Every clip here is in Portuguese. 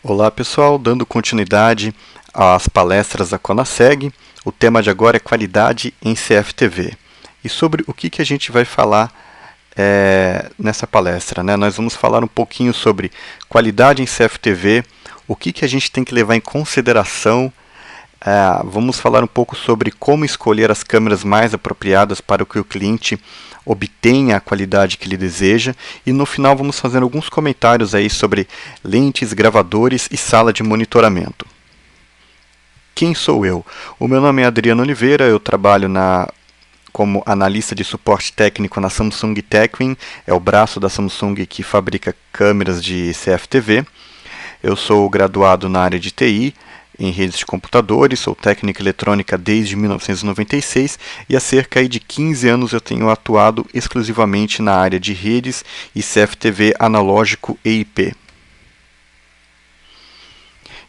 Olá pessoal, dando continuidade às palestras da Conaseg, o tema de agora é qualidade em CFTV. E sobre o que a gente vai falar nessa palestra, né? Nós vamos falar um pouquinho sobre qualidade em CFTV, o que a gente tem que levar em consideração, vamos falar um pouco sobre como escolher as câmeras mais apropriadas para que o cliente obtenha a qualidade que ele deseja, e no final vamos fazer alguns comentários aí sobre lentes, gravadores e sala de monitoramento. Quem sou eu? O meu nome é Adriano Oliveira, eu trabalho como analista de suporte técnico na Samsung Techwin, é o braço da Samsung que fabrica câmeras de CFTV. Eu sou graduado na área de TI, em redes de computadores, sou técnico eletrônica desde 1996 e há cerca de 15 anos eu tenho atuado exclusivamente na área de redes e CFTV analógico e IP.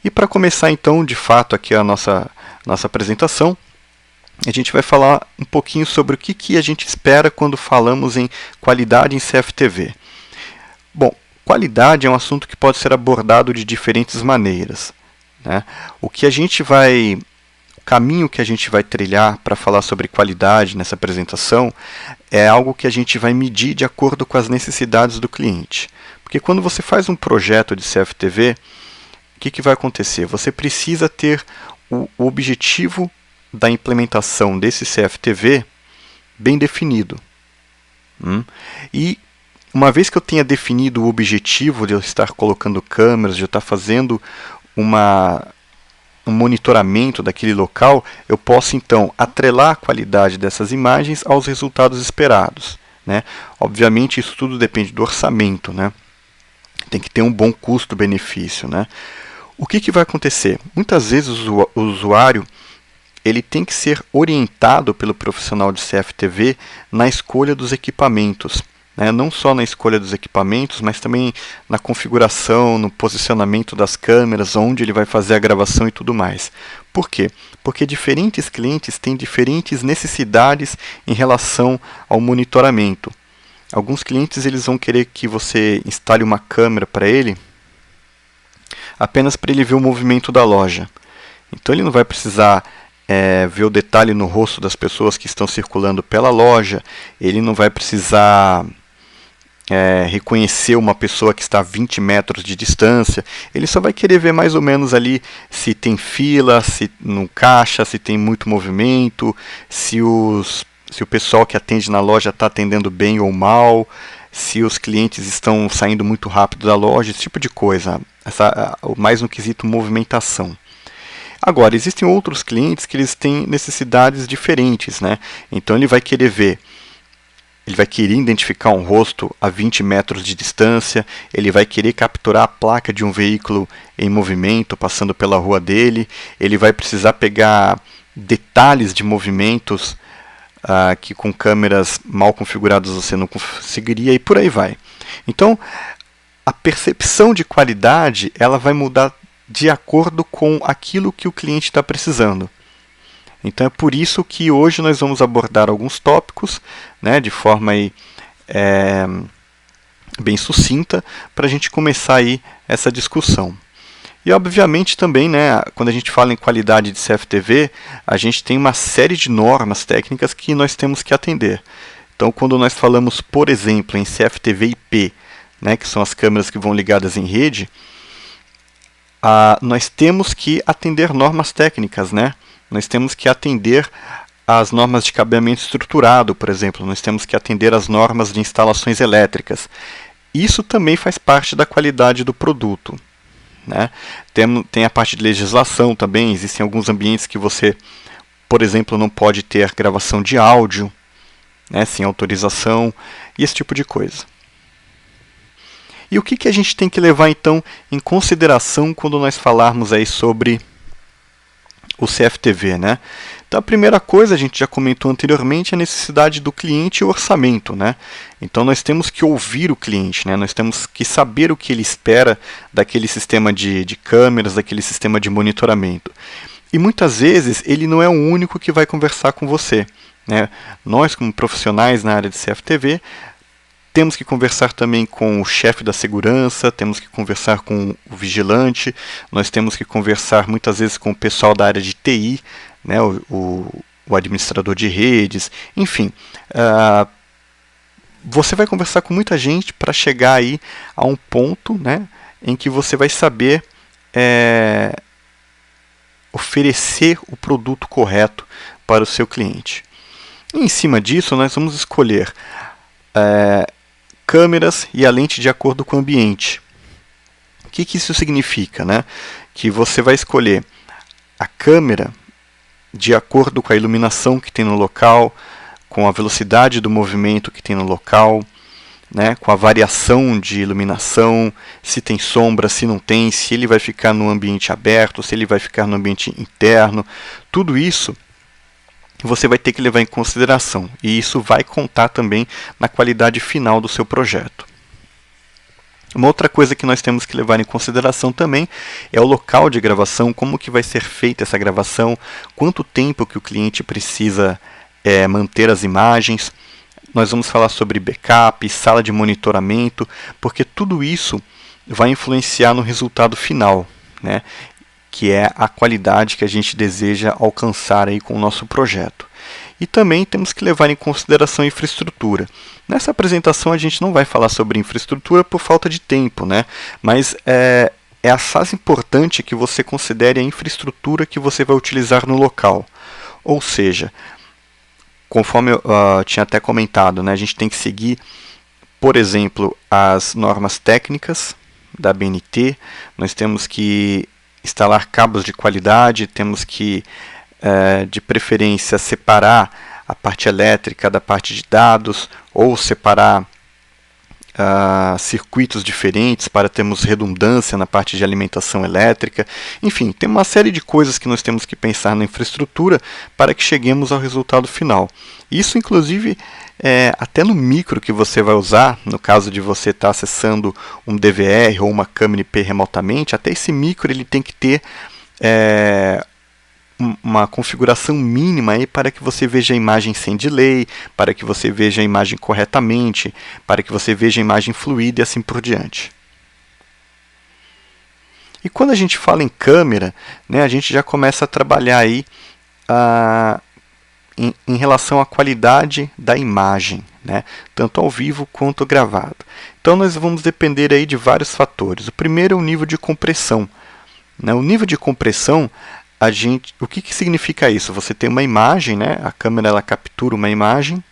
E para começar então, de fato, aqui a nossa apresentação, a gente vai falar um pouquinho sobre o que a gente espera quando falamos em qualidade em CFTV. Bom, qualidade é um assunto que pode ser abordado de diferentes maneiras, né? O caminho que a gente vai trilhar para falar sobre qualidade nessa apresentação é algo que a gente vai medir de acordo com as necessidades do cliente. Porque quando você faz um projeto de CFTV, o que vai acontecer? Você precisa ter o objetivo da implementação desse CFTV bem definido. E uma vez que eu tenha definido o objetivo de eu estar colocando câmeras, de eu estar fazendo um monitoramento daquele local, eu posso então atrelar a qualidade dessas imagens aos resultados esperados, né? Obviamente isso tudo depende do orçamento, né? Tem que ter um bom custo-benefício, né? O que vai acontecer? Muitas vezes o usuário ele tem que ser orientado pelo profissional de CFTV na escolha dos equipamentos, né? Não só na escolha dos equipamentos, mas também na configuração, no posicionamento das câmeras, onde ele vai fazer a gravação e tudo mais. Por quê? Porque diferentes clientes têm diferentes necessidades em relação ao monitoramento. Alguns clientes eles vão querer que você instale uma câmera para ele apenas para ele ver o movimento da loja. Então ele não vai precisar ver o detalhe no rosto das pessoas que estão circulando pela loja, ele não vai precisar reconhecer uma pessoa que está a 20 metros de distância, ele só vai querer ver mais ou menos ali se tem fila, se no caixa, se tem muito movimento, se o pessoal que atende na loja está atendendo bem ou mal, se os clientes estão saindo muito rápido da loja, esse tipo de coisa, mais no quesito movimentação. Agora, existem outros clientes que eles têm necessidades diferentes, né? Então ele vai querer identificar um rosto a 20 metros de distância, ele vai querer capturar a placa de um veículo em movimento passando pela rua dele, ele vai precisar pegar detalhes de movimentos que com câmeras mal configuradas você não conseguiria, e por aí vai. Então, a percepção de qualidade ela vai mudar de acordo com aquilo que o cliente está precisando. Então é por isso que hoje nós vamos abordar alguns tópicos, né, de forma aí, bem sucinta, para a gente começar aí essa discussão. E obviamente também, né, quando a gente fala em qualidade de CFTV, a gente tem uma série de normas técnicas que nós temos que atender. Então quando nós falamos, por exemplo, em CFTV IP, né, que são as câmeras que vão ligadas em rede, nós temos que atender normas técnicas, né? Nós temos que atender às normas de cabeamento estruturado, por exemplo, nós temos que atender às normas de instalações elétricas. Isso também faz parte da qualidade do produto, né? Tem a parte de legislação também, existem alguns ambientes que você, por exemplo, não pode ter gravação de áudio, né, sem autorização, e esse tipo de coisa. E o que a gente tem que levar então em consideração quando nós falarmos aí sobre o CFTV, né? Então a primeira coisa, a gente já comentou anteriormente, é a necessidade do cliente e o orçamento, né? Então nós temos que ouvir o cliente, né? Nós temos que saber o que ele espera daquele sistema de câmeras, daquele sistema de monitoramento. E muitas vezes ele não é o único que vai conversar com você, né? Nós, como profissionais na área de CFTV, Temos que conversar também com o chefe da segurança, temos que conversar com o vigilante, nós temos que conversar muitas vezes com o pessoal da área de TI, né, o administrador de redes, enfim. Você vai conversar com muita gente para chegar aí a um ponto, né, em que você vai saber oferecer o produto correto para o seu cliente. E em cima disso, nós vamos escolher câmeras e a lente de acordo com o ambiente. O que isso significa? Né? Que você vai escolher a câmera de acordo com a iluminação que tem no local, com a velocidade do movimento que tem no local, né, com a variação de iluminação, se tem sombra, se não tem, se ele vai ficar no ambiente aberto, se ele vai ficar no ambiente interno. Tudo isso você vai ter que levar em consideração, e isso vai contar também na qualidade final do seu projeto. Uma outra coisa que nós temos que levar em consideração também é o local de gravação, como que vai ser feita essa gravação, quanto tempo que o cliente precisa manter as imagens. Nós vamos falar sobre backup, sala de monitoramento, porque tudo isso vai influenciar no resultado final, né? Que é a qualidade que a gente deseja alcançar aí com o nosso projeto. E também temos que levar em consideração a infraestrutura. Nessa apresentação a gente não vai falar sobre infraestrutura por falta de tempo, né? Mas é assaz importante que você considere a infraestrutura que você vai utilizar no local. Ou seja, conforme eu tinha até comentado, né, a gente tem que seguir, por exemplo, as normas técnicas da ABNT, nós temos que instalar cabos de qualidade, temos que, de preferência, separar a parte elétrica da parte de dados, ou separar circuitos diferentes para termos redundância na parte de alimentação elétrica. Enfim, tem uma série de coisas que nós temos que pensar na infraestrutura para que cheguemos ao resultado final. Isso, inclusive, até no micro que você vai usar, no caso de você estar acessando um DVR ou uma câmera IP remotamente, até esse micro ele tem que ter uma configuração mínima aí para que você veja a imagem sem delay, para que você veja a imagem corretamente, para que você veja a imagem fluida e assim por diante. E quando a gente fala em câmera, né, a gente já começa a trabalhar aí em relação à qualidade da imagem, né, tanto ao vivo quanto gravado. Então nós vamos depender aí de vários fatores. O primeiro é o nível de compressão. Né? O nível de compressão, o que significa isso? Você tem uma imagem, né? A câmera ela captura uma imagem,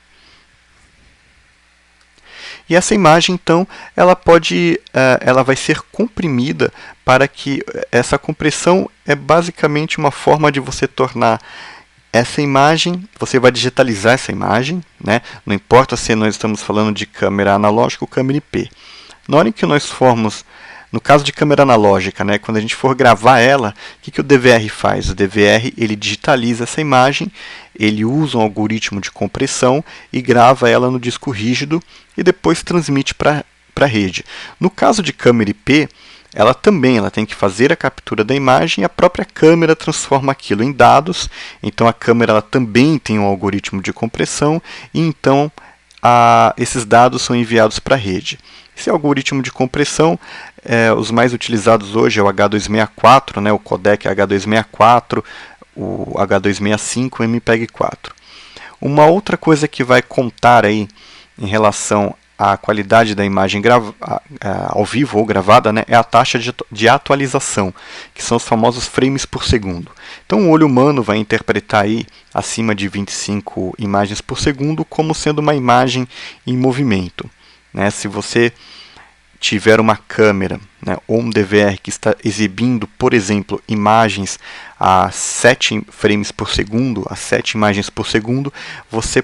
e essa imagem então ela vai ser comprimida para que essa compressão é basicamente uma forma de você tornar essa imagem, você vai digitalizar essa imagem, né? Não importa se nós estamos falando de câmera analógica ou câmera IP. Na hora em que nós formos, no caso de câmera analógica, né, quando a gente for gravar ela, o que o DVR faz? O DVR ele digitaliza essa imagem, ele usa um algoritmo de compressão e grava ela no disco rígido e depois transmite para a rede. No caso de câmera IP, ela tem que fazer a captura da imagem e a própria câmera transforma aquilo em dados. Então a câmera ela também tem um algoritmo de compressão e então esses dados são enviados para a rede. Esse algoritmo de compressão, os mais utilizados hoje é o H264, né, o codec H264, o H265 e o MPEG-4. Uma outra coisa que vai contar aí em relação à qualidade da imagem ao vivo ou gravada, né, é a taxa de atualização, que são os famosos frames por segundo. Então o olho humano vai interpretar aí acima de 25 imagens por segundo como sendo uma imagem em movimento. Né? Se você tiver uma câmera, né, ou um DVR que está exibindo, por exemplo, imagens a 7 frames por segundo, a 7 imagens por segundo, você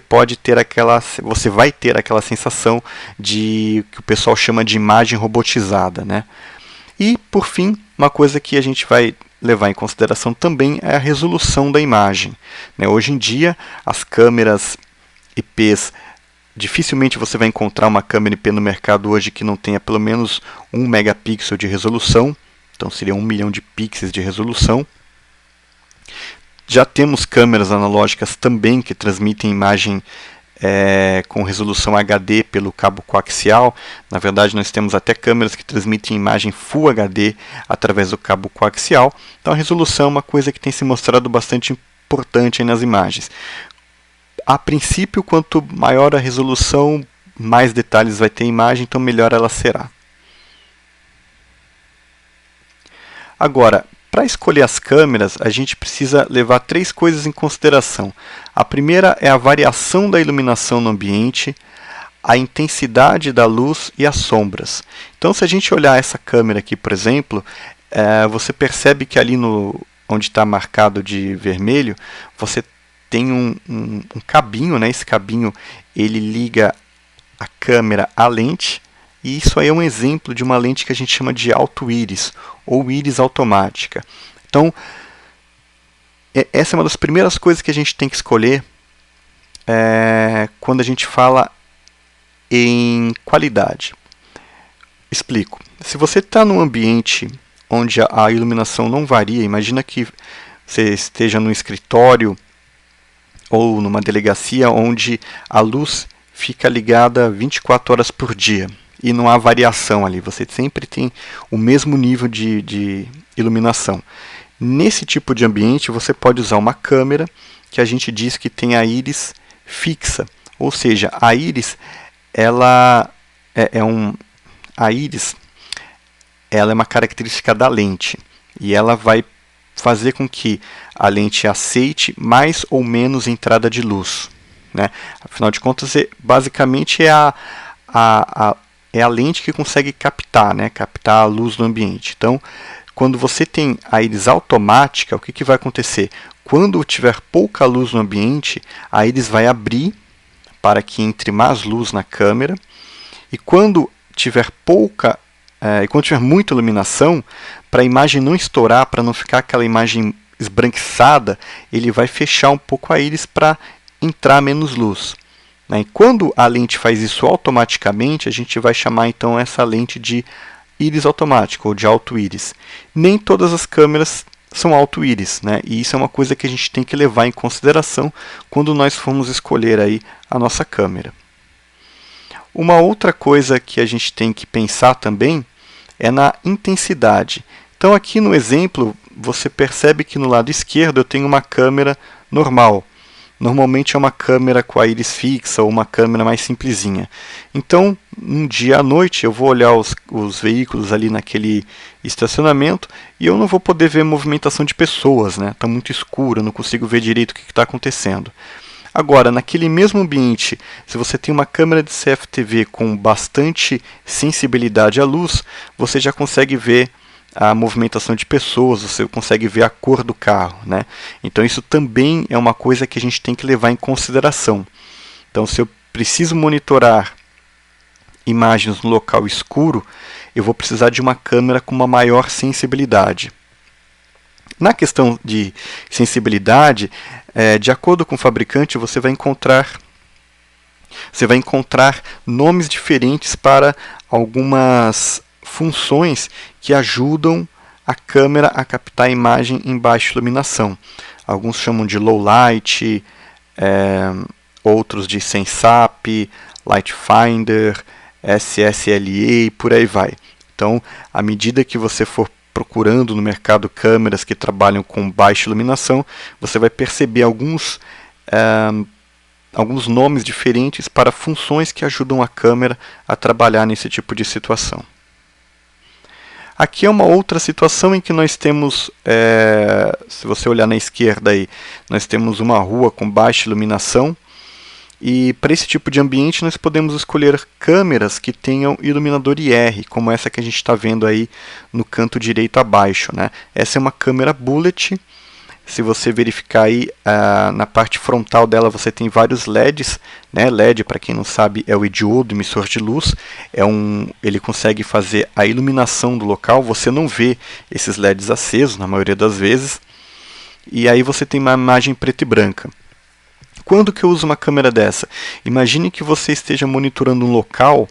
vai ter aquela sensação de que o pessoal chama de imagem robotizada, né? E por fim, uma coisa que a gente vai levar em consideração também é a resolução da imagem. Né? Hoje em dia, as câmeras IPs, dificilmente você vai encontrar uma câmera IP no mercado hoje que não tenha pelo menos 1 megapixel de resolução. Então seria 1 milhão de pixels de resolução. Já temos câmeras analógicas também que transmitem imagem com resolução HD pelo cabo coaxial. Na verdade, nós temos até câmeras que transmitem imagem Full HD através do cabo coaxial. Então, a resolução é uma coisa que tem se mostrado bastante importante aí nas imagens. A princípio, quanto maior a resolução, mais detalhes vai ter a imagem, então melhor ela será. Agora, para escolher as câmeras, a gente precisa levar 3 coisas em consideração. A primeira é a variação da iluminação no ambiente, a intensidade da luz e as sombras. Então, se a gente olhar essa câmera aqui, por exemplo, você percebe que ali onde está marcado de vermelho, você tem um cabinho, né? Esse cabinho ele liga a câmera à lente. E isso aí é um exemplo de uma lente que a gente chama de auto-íris, ou íris automática. Então, essa é uma das primeiras coisas que a gente tem que escolher quando a gente fala em qualidade. Explico. Se você está num ambiente onde a iluminação não varia, imagina que você esteja num escritório ou numa delegacia onde a luz fica ligada 24 horas por dia. E não há variação ali, você sempre tem o mesmo nível de iluminação. Nesse tipo de ambiente, você pode usar uma câmera que a gente diz que tem a íris fixa. Ou seja, a íris, ela é uma característica da lente. E ela vai fazer com que a lente aceite mais ou menos entrada de luz, né? Afinal de contas, basicamente é a lente que consegue captar, né? Captar a luz do ambiente. Então, quando você tem a íris automática, o que vai acontecer? Quando tiver pouca luz no ambiente, a íris vai abrir para que entre mais luz na câmera. E quando tiver muita iluminação, para a imagem não estourar, para não ficar aquela imagem esbranquiçada, ele vai fechar um pouco a íris para entrar menos luz. E quando a lente faz isso automaticamente, a gente vai chamar então essa lente de íris automática ou de auto-íris. Nem todas as câmeras são auto-íris, né? E isso é uma coisa que a gente tem que levar em consideração quando nós formos escolher aí a nossa câmera. Uma outra coisa que a gente tem que pensar também é na intensidade. Então aqui no exemplo, você percebe que no lado esquerdo eu tenho uma câmera normal. Normalmente é uma câmera com a íris fixa ou uma câmera mais simplesinha. Então, um dia à noite, eu vou olhar os veículos ali naquele estacionamento e eu não vou poder ver movimentação de pessoas, né? Está muito escuro, eu não consigo ver direito o que está acontecendo. Agora, naquele mesmo ambiente, se você tem uma câmera de CFTV com bastante sensibilidade à luz, você já consegue ver a movimentação de pessoas, você consegue ver a cor do carro, né? Então isso também é uma coisa que a gente tem que levar em consideração. Então, se eu preciso monitorar imagens no local escuro, eu vou precisar de uma câmera com uma maior sensibilidade. Na questão de sensibilidade, de acordo com o fabricante, você vai encontrar nomes diferentes para algumas funções que ajudam a câmera a captar a imagem em baixa iluminação. Alguns chamam de low light, outros de Sensap, Light Finder, SSLA e por aí vai. Então, à medida que você for procurando no mercado câmeras que trabalham com baixa iluminação, você vai perceber alguns nomes diferentes para funções que ajudam a câmera a trabalhar nesse tipo de situação. Aqui é uma outra situação em que nós temos, se você olhar na esquerda aí, nós temos uma rua com baixa iluminação. E para esse tipo de ambiente nós podemos escolher câmeras que tenham iluminador IR, como essa que a gente está vendo aí no canto direito abaixo, né? Essa é uma câmera bullet. Se você verificar aí na parte frontal dela, você tem vários LEDs, né? LED, para quem não sabe, é o diodo emissor de luz. Ele consegue fazer a iluminação do local. Você não vê esses LEDs acesos na maioria das vezes. E aí você tem uma imagem preta e branca. Quando que eu uso uma câmera dessa? Imagine que você esteja monitorando um local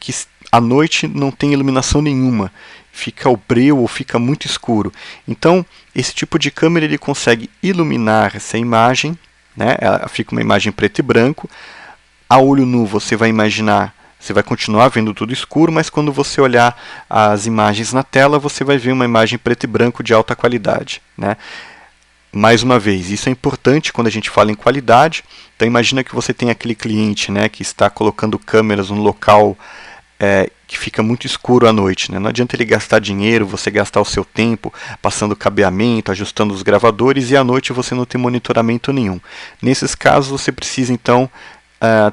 que à noite não tem iluminação nenhuma. Fica o breu ou fica muito escuro. Então, esse tipo de câmera ele consegue iluminar essa imagem né? Fica uma imagem preto e branco. A olho nu você vai imaginar, você vai continuar vendo tudo escuro, mas quando você olhar as imagens na tela, você vai ver uma imagem preto e branco de alta qualidade, né? Mais uma vez, isso é importante quando a gente fala em qualidade. Então imagina que você tem aquele cliente, né, que está colocando câmeras num local que fica muito escuro à noite, né? Não adianta ele gastar dinheiro, você gastar o seu tempo passando cabeamento, ajustando os gravadores, e à noite você não tem monitoramento nenhum. Nesses casos você precisa então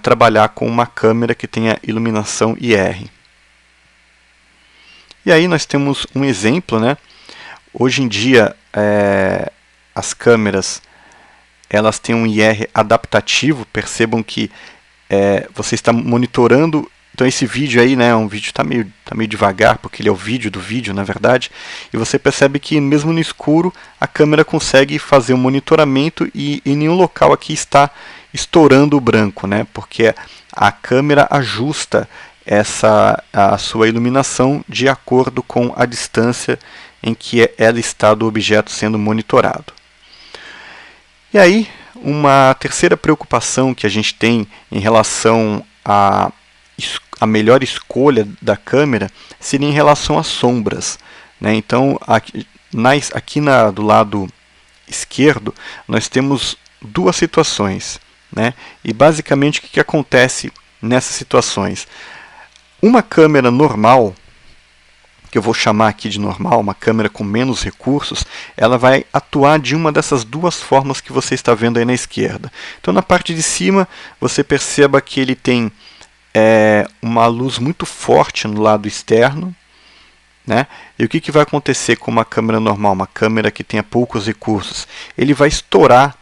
trabalhar com uma câmera que tenha iluminação IR. E aí nós temos um exemplo, né? Hoje em dia as câmeras elas têm um IR adaptativo. Percebam que você está monitorando. Então esse vídeo aí, né, um vídeo tá meio devagar, porque ele é o vídeo do vídeo, na verdade, e você percebe que mesmo no escuro a câmera consegue fazer um monitoramento e em nenhum local aqui está estourando o branco, né, porque a câmera ajusta a sua iluminação de acordo com a distância em que ela está do objeto sendo monitorado. E aí, uma terceira preocupação que a gente tem em relação a melhor escolha da câmera seria em relação às sombras, né? Então, aqui do lado esquerdo, nós temos duas situações, né? E basicamente o que acontece nessas situações? Uma câmera normal, que eu vou chamar aqui de normal, uma câmera com menos recursos, ela vai atuar de uma dessas duas formas que você está vendo aí na esquerda. Então, na parte de cima, você perceba que ele tem uma luz muito forte no lado externo, né? E o que vai acontecer com uma câmera normal, uma câmera que tenha poucos recursos? Ele vai estourar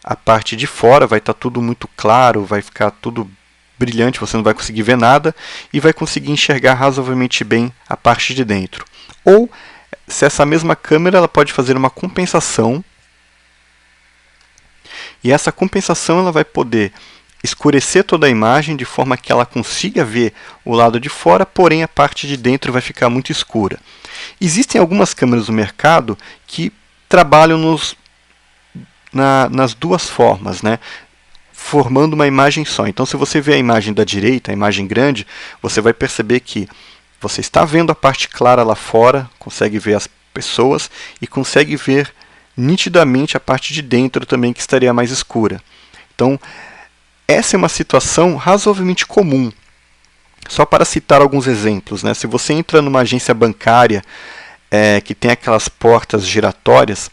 a parte de fora, vai estar tudo muito claro, vai ficar tudo brilhante, você não vai conseguir ver nada e vai conseguir enxergar razoavelmente bem a parte de dentro. Ou, se essa mesma câmera ela pode fazer uma compensação, e essa compensação ela vai poder escurecer toda a imagem de forma que ela consiga ver o lado de fora, porém a parte de dentro vai ficar muito escura. Existem algumas câmeras no mercado que trabalham nas duas formas, né? Formando uma imagem só. Então, se você vê a imagem da direita, a imagem grande, você vai perceber que você está vendo a parte clara lá fora, consegue ver as pessoas e consegue ver nitidamente a parte de dentro também, que estaria mais escura. Então, essa é uma situação razoavelmente comum. Só para citar alguns exemplos, né? Se você entra numa agência bancária que tem aquelas portas giratórias,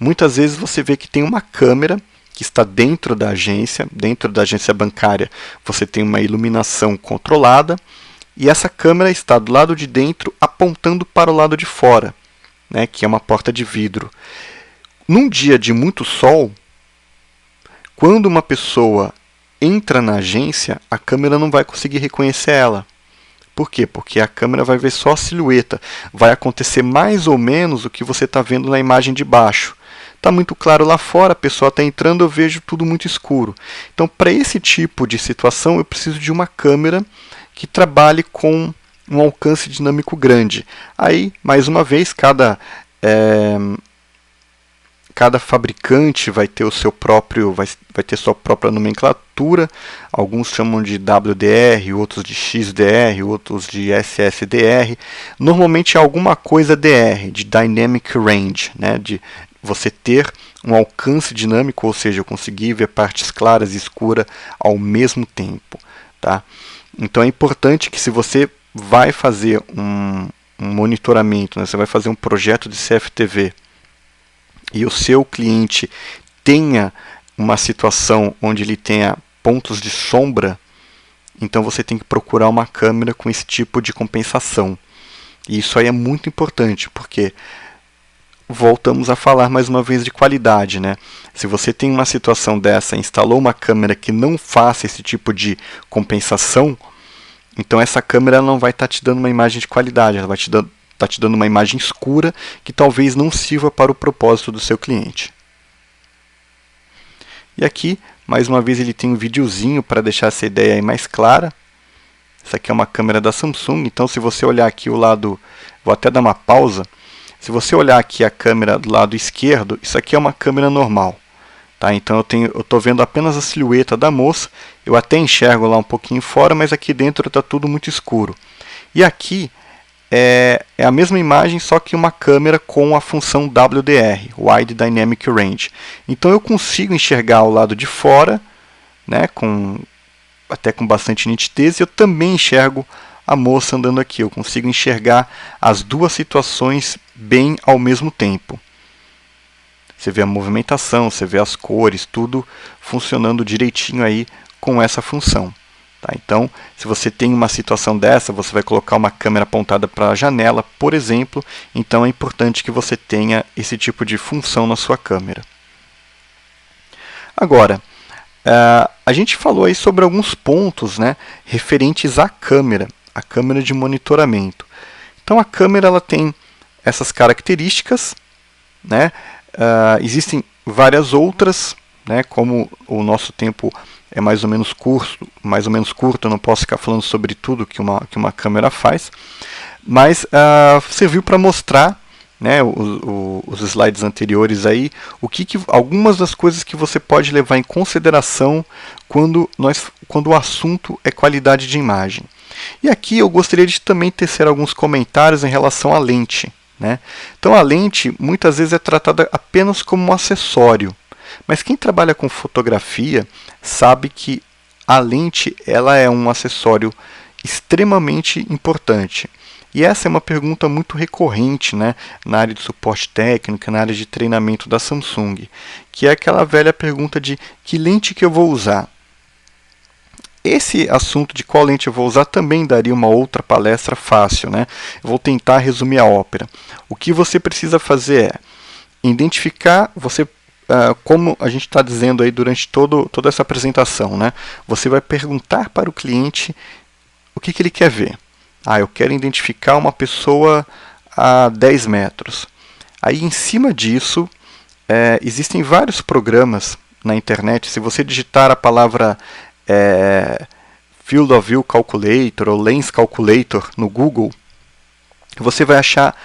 muitas vezes você vê que tem uma câmera que está dentro da agência bancária. Você tem uma iluminação controlada e essa câmera está do lado de dentro apontando para o lado de fora, né? Que é uma porta de vidro. Num dia de muito sol, quando uma pessoa entra na agência, a câmera não vai conseguir reconhecer ela. Por quê? Porque a câmera vai ver só a silhueta. Vai acontecer mais ou menos o que você está vendo na imagem de baixo. Está muito claro lá fora, a pessoa está entrando, eu vejo tudo muito escuro. Então, para esse tipo de situação, eu preciso de uma câmera que trabalhe com um alcance dinâmico grande. Aí, mais uma vez, cada fabricante vai ter vai ter sua própria nomenclatura. Alguns chamam de WDR, outros de XDR, outros de SSDR. Normalmente é alguma coisa DR, de Dynamic Range, né? De você ter um alcance dinâmico, ou seja, eu conseguir ver partes claras e escuras ao mesmo tempo, tá? Então é importante que, se você vai fazer um monitoramento, né? Você vai fazer um projeto de CFTV, e o seu cliente tenha uma situação onde ele tenha pontos de sombra, então você tem que procurar uma câmera com esse tipo de compensação. E isso aí é muito importante, porque voltamos a falar mais uma vez de qualidade, né? Se você tem uma situação dessa, instalou uma câmera que não faça esse tipo de compensação, então essa câmera não vai estar te dando uma imagem de qualidade, ela vai está te dando uma imagem escura que talvez não sirva para o propósito do seu cliente. E aqui, mais uma vez, ele tem um videozinho para deixar essa ideia aí mais clara. Essa aqui é uma câmera da Samsung, então se você olhar aqui o lado, vou até dar uma pausa, se você olhar aqui a câmera do lado esquerdo, isso aqui é uma câmera normal, Tá? Então eu estou vendo apenas a silhueta da moça, eu até enxergo lá um pouquinho fora, mas aqui dentro está tudo muito escuro. E aqui é a mesma imagem, só que uma câmera com a função WDR, Wide Dynamic Range. Então eu consigo enxergar o lado de fora, né, até com bastante nitidez, e eu também enxergo a moça andando aqui. Eu consigo enxergar as duas situações bem ao mesmo tempo. Você vê a movimentação, você vê as cores, tudo funcionando direitinho aí com essa função. Tá? Então, se você tem uma situação dessa, você vai colocar uma câmera apontada para a janela, por exemplo, então é importante que você tenha esse tipo de função na sua câmera. Agora, a gente falou aí sobre alguns pontos, né, referentes à câmera, a câmera de monitoramento. Então, a câmera ela tem essas características, né? Existem várias outras, né, como o nosso tempo é mais ou menos curto, eu não posso ficar falando sobre tudo que uma câmera faz, mas serviu para mostrar, né, os slides anteriores aí, algumas das coisas que você pode levar em consideração quando o assunto é qualidade de imagem. E aqui eu gostaria de também tecer alguns comentários em relação à lente. Né? Então a lente muitas vezes é tratada apenas como um acessório, mas quem trabalha com fotografia sabe que a lente ela é um acessório extremamente importante. E essa é uma pergunta muito recorrente, né, na área de suporte técnico, na área de treinamento da Samsung, que é aquela velha pergunta de que lente que eu vou usar. Esse assunto de qual lente eu vou usar também daria uma outra palestra fácil, né? Eu vou tentar resumir a ópera. O que você precisa fazer é identificar, como a gente está dizendo aí durante toda essa apresentação, né? Você vai perguntar para o cliente o que ele quer ver. Eu quero identificar uma pessoa a 10 metros. Aí em cima disso, existem vários programas na internet. Se você digitar a palavra Field of View Calculator ou Lens Calculator no Google, você vai achar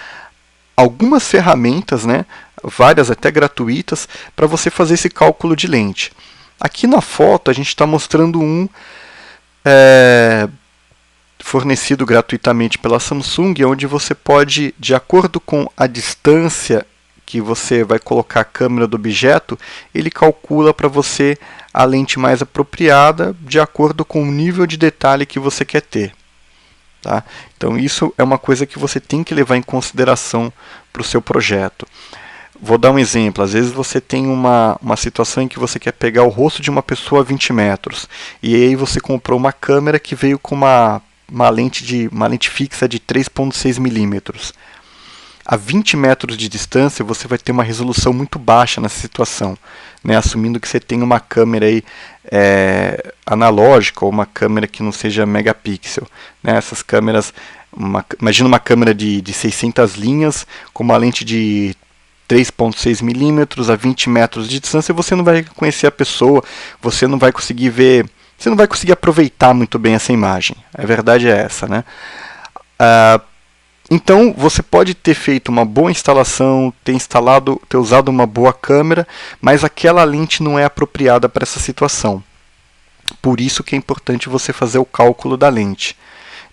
algumas ferramentas, né, várias até gratuitas, para você fazer esse cálculo de lente. Aqui na foto a gente está mostrando um fornecido gratuitamente pela Samsung, onde você pode, de acordo com a distância que você vai colocar a câmera do objeto, ele calcula para você a lente mais apropriada de acordo com o nível de detalhe que você quer ter. Tá? Então isso é uma coisa que você tem que levar em consideração para o seu projeto. Vou dar um exemplo. Às vezes você tem uma situação em que você quer pegar o rosto de uma pessoa a 20 metros. E aí você comprou uma câmera que veio com uma lente fixa de 3,6 milímetros. A 20 metros de distância você vai ter uma resolução muito baixa nessa situação, né? Assumindo que você tem uma câmera aí, analógica ou uma câmera que não seja megapixel, né? Essas câmeras, imagina uma câmera de 600 linhas com uma lente de 3,6 milímetros a 20 metros de distância, você não vai reconhecer a pessoa, você não vai conseguir ver, você não vai conseguir aproveitar muito bem essa imagem. A verdade é essa, né? Então, você pode ter feito uma boa instalação, ter usado uma boa câmera, mas aquela lente não é apropriada para essa situação. Por isso que é importante você fazer o cálculo da lente.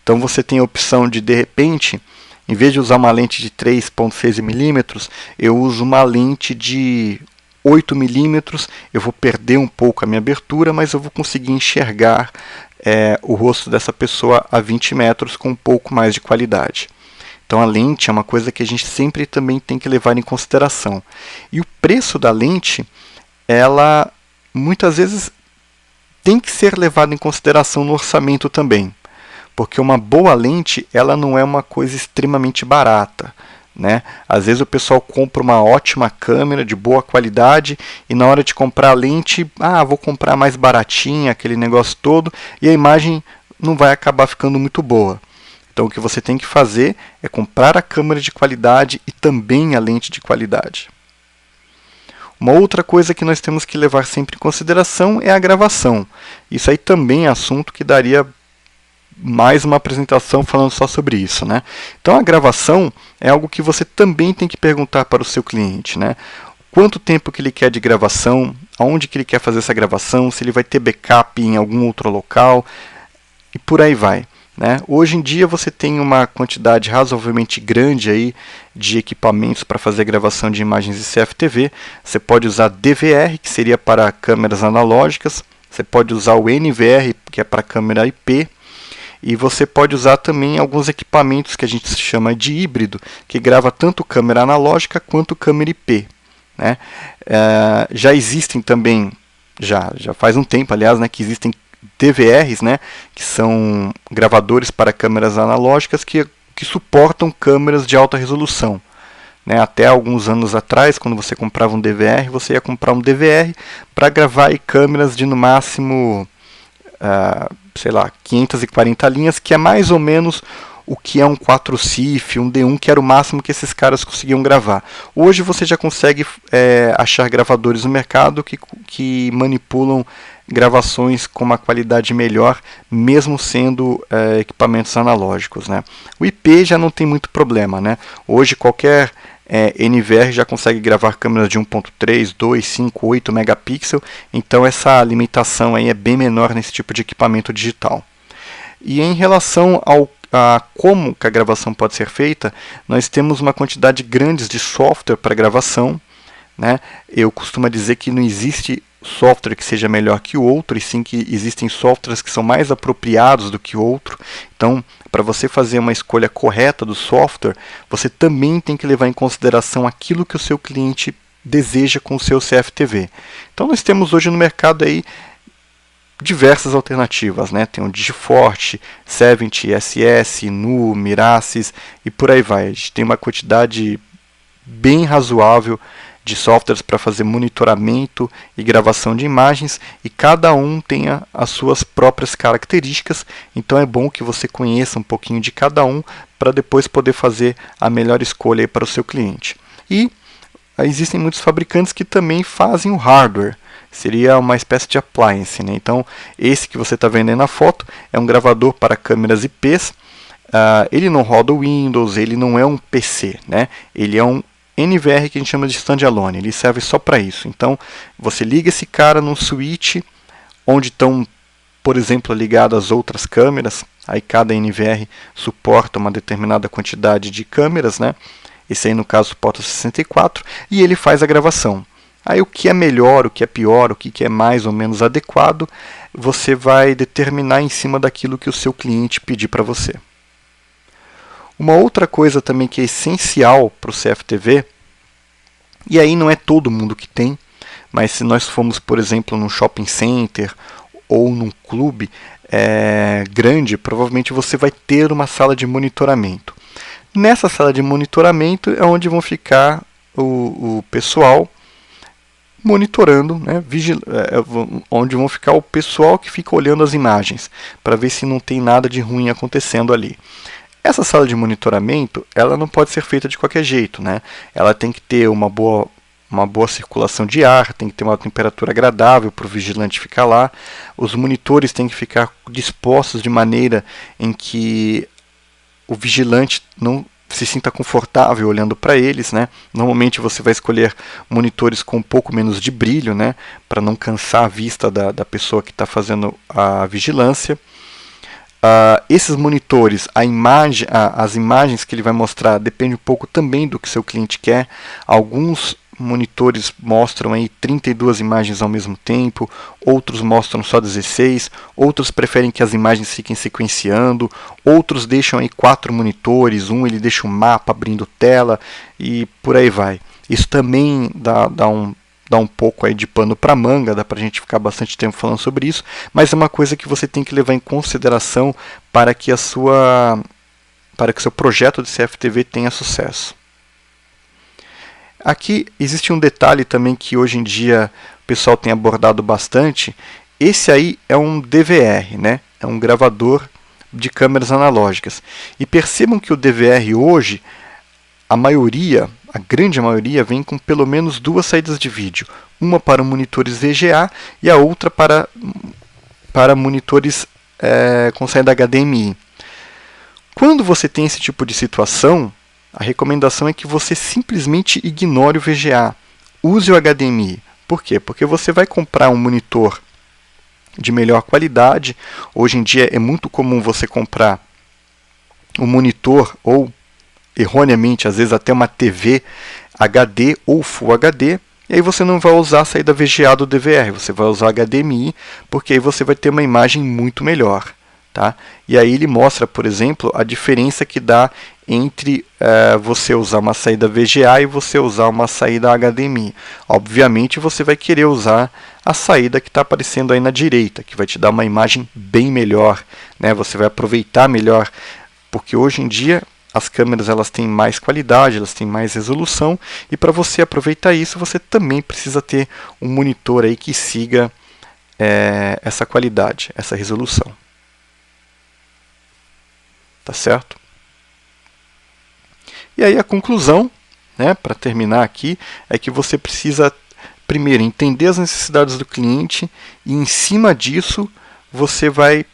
Então, você tem a opção de repente, em vez de usar uma lente de 3,6 milímetros, eu uso uma lente de 8 milímetros, eu vou perder um pouco a minha abertura, mas eu vou conseguir enxergar o rosto dessa pessoa a 20 metros com um pouco mais de qualidade. Então a lente é uma coisa que a gente sempre também tem que levar em consideração. E o preço da lente, ela muitas vezes tem que ser levado em consideração no orçamento também. Porque uma boa lente, ela não é uma coisa extremamente barata, né? Às vezes o pessoal compra uma ótima câmera de boa qualidade e na hora de comprar a lente, vou comprar mais baratinha, aquele negócio todo, e a imagem não vai acabar ficando muito boa. Então o que você tem que fazer é comprar a câmera de qualidade e também a lente de qualidade. Uma outra coisa que nós temos que levar sempre em consideração é a gravação. Isso aí também é assunto que daria mais uma apresentação falando só sobre isso, né? Então a gravação é algo que você também tem que perguntar para o seu cliente, né? Quanto tempo que ele quer de gravação, aonde que ele quer fazer essa gravação, se ele vai ter backup em algum outro local e por aí vai, né? Hoje em dia você tem uma quantidade razoavelmente grande aí de equipamentos para fazer gravação de imagens de CFTV. Você pode usar DVR, que seria para câmeras analógicas, você pode usar o NVR, que é para câmera IP, e você pode usar também alguns equipamentos que a gente chama de híbrido, que grava tanto câmera analógica quanto câmera IP, né? Já existem também, já faz um tempo, aliás, né, que existem DVRs, né, que são gravadores para câmeras analógicas que suportam câmeras de alta resolução, né? Até alguns anos atrás, quando você comprava um DVR, você ia comprar um DVR para gravar aí câmeras de no máximo, sei lá, 540 linhas, que é mais ou menos o que é um 4CIF, um D1, que era o máximo que esses caras conseguiam gravar. Hoje você já consegue achar gravadores no mercado que manipulam gravações com uma qualidade melhor, mesmo sendo equipamentos analógicos, né? O IP já não tem muito problema, né? Hoje qualquer NVR já consegue gravar câmeras de 1.3, 2, 5, 8 megapixels, então essa limitação aí é bem menor nesse tipo de equipamento digital. E em relação a como que a gravação pode ser feita, nós temos uma quantidade grande de software para gravação, né? Eu costumo dizer que não existe software que seja melhor que o outro, e sim que existem softwares que são mais apropriados do que o outro. Então, para você fazer uma escolha correta do software, você também tem que levar em consideração aquilo que o seu cliente deseja com o seu CFTV. Então, nós temos hoje no mercado aí diversas alternativas, né? Tem o Digiforte, 70, SS, Nu, Miracis e por aí vai. A gente tem uma quantidade bem razoável de softwares para fazer monitoramento e gravação de imagens, e cada um tem as suas próprias características, então é bom que você conheça um pouquinho de cada um para depois poder fazer a melhor escolha para o seu cliente. E existem muitos fabricantes que também fazem o hardware, seria uma espécie de appliance, né? Então esse que você está vendo aí na foto é um gravador para câmeras IPs. Ele não roda o Windows, ele não é um PC, né? Ele é um NVR que a gente chama de standalone, ele serve só para isso. Então você liga esse cara num switch onde estão, por exemplo, ligadas outras câmeras, aí cada NVR suporta uma determinada quantidade de câmeras, né? Esse aí no caso suporta 64, e ele faz a gravação. Aí o que é melhor, o que é pior, o que é mais ou menos adequado, você vai determinar em cima daquilo que o seu cliente pedir para você. Uma outra coisa também que é essencial para o CFTV, e aí não é todo mundo que tem, mas se nós formos, por exemplo, num shopping center ou num clube grande, provavelmente você vai ter uma sala de monitoramento. Nessa sala de monitoramento é onde vão ficar o pessoal monitorando, né, onde vão ficar o pessoal que fica olhando as imagens, para ver se não tem nada de ruim acontecendo ali. Essa sala de monitoramento, ela não pode ser feita de qualquer jeito, né? Ela tem que ter uma boa circulação de ar, tem que ter uma temperatura agradável para o vigilante ficar lá. Os monitores têm que ficar dispostos de maneira em que o vigilante não se sinta confortável olhando para eles, né? Normalmente você vai escolher monitores com um pouco menos de brilho, né? Para não cansar a vista da pessoa que está fazendo a vigilância. Esses monitores, as imagens que ele vai mostrar depende um pouco também do que seu cliente quer. Alguns monitores mostram aí 32 imagens ao mesmo tempo, outros mostram só 16, outros preferem que as imagens fiquem sequenciando, outros deixam aí 4 monitores, ele deixa um mapa abrindo tela e por aí vai. Isso também dá um pouco aí de pano para manga, dá para a gente ficar bastante tempo falando sobre isso, mas é uma coisa que você tem que levar em consideração para que o seu projeto de CFTV tenha sucesso. Aqui existe um detalhe também que hoje em dia o pessoal tem abordado bastante. Esse aí é um DVR, né? É um gravador de câmeras analógicas. E percebam que o DVR hoje, a grande maioria, vem com pelo menos 2 saídas de vídeo. Uma para monitores VGA e a outra para monitores com saída HDMI. Quando você tem esse tipo de situação, a recomendação é que você simplesmente ignore o VGA. Use o HDMI. Por quê? Porque você vai comprar um monitor de melhor qualidade. Hoje em dia é muito comum você comprar um monitor ou, erroneamente, às vezes até uma TV HD ou Full HD, e aí você não vai usar a saída VGA do DVR, você vai usar HDMI, porque aí você vai ter uma imagem muito melhor. Tá? E aí ele mostra, por exemplo, a diferença que dá entre você usar uma saída VGA e você usar uma saída HDMI. Obviamente você vai querer usar a saída que está aparecendo aí na direita, que vai te dar uma imagem bem melhor, né? Você vai aproveitar melhor, porque hoje em dia as câmeras elas têm mais qualidade, elas têm mais resolução, e para você aproveitar isso você também precisa ter um monitor aí que siga essa qualidade, essa resolução. Tá certo? E aí a conclusão, né, para terminar aqui, é que você precisa primeiro entender as necessidades do cliente e em cima disso você vai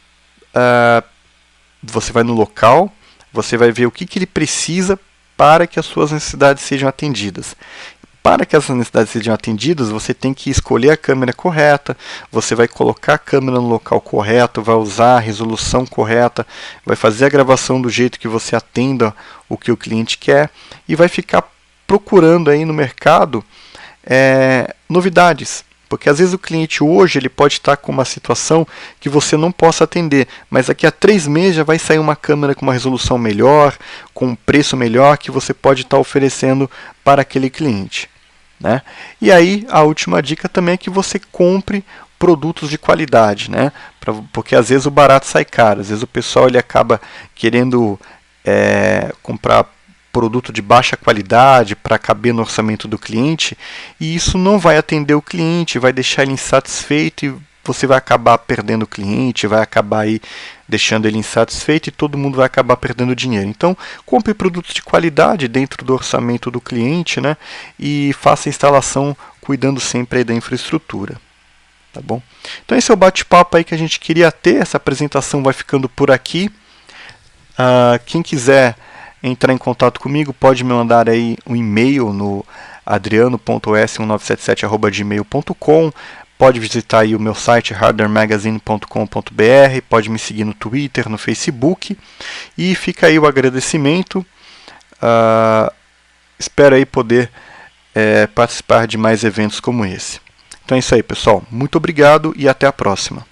no local, você vai ver o que ele precisa para que as suas necessidades sejam atendidas. Para que essas necessidades sejam atendidas, você tem que escolher a câmera correta, você vai colocar a câmera no local correto, vai usar a resolução correta, vai fazer a gravação do jeito que você atenda o que o cliente quer e vai ficar procurando aí no mercado novidades. Porque às vezes o cliente hoje ele pode estar com uma situação que você não possa atender, mas daqui a 3 meses já vai sair uma câmera com uma resolução melhor, com um preço melhor que você pode estar oferecendo para aquele cliente. Né? E aí a última dica também é que você compre produtos de qualidade, né? Porque às vezes o barato sai caro, às vezes o pessoal ele acaba querendo comprar produto de baixa qualidade para caber no orçamento do cliente, e isso não vai atender o cliente, vai deixar ele insatisfeito e você vai acabar perdendo o cliente, vai acabar aí deixando ele insatisfeito e todo mundo vai acabar perdendo dinheiro. Então, compre produtos de qualidade dentro do orçamento do cliente, né? E faça a instalação cuidando sempre aí da infraestrutura. Tá bom? Então esse é o bate-papo aí que a gente queria ter. Essa apresentação vai ficando por aqui. Quem quiser entrar em contato comigo pode me mandar aí um e-mail no adriano.s1977@gmail.com. Pode visitar aí o meu site hardwaremagazine.com.br, pode me seguir no Twitter, no Facebook, e fica aí o agradecimento. Espero aí poder participar de mais eventos como esse. Então é isso aí, pessoal. Muito obrigado e até a próxima.